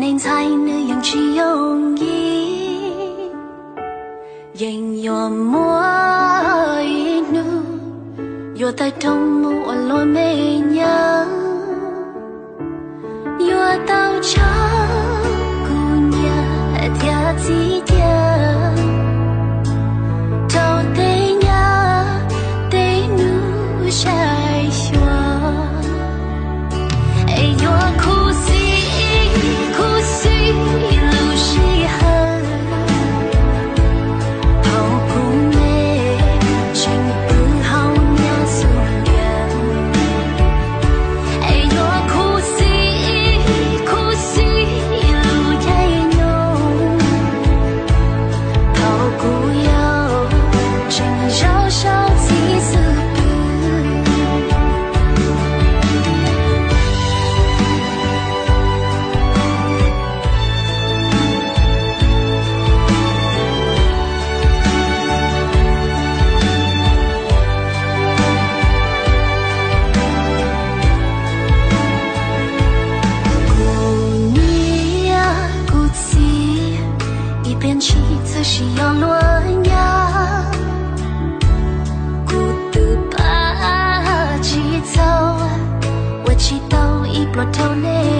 nên猜nữ yang chỉ用意，仍有我一路，有在痛我我落没娘，有到长姑娘天气天，到对呀对路晒雪，哎呦苦死苦死路是恨，好苦美情不好娘送远，哎呦苦死苦死路也浓，好苦哟情少少几次不。变起自是要乱呀，孤独怕起走，我祈祷一波头内。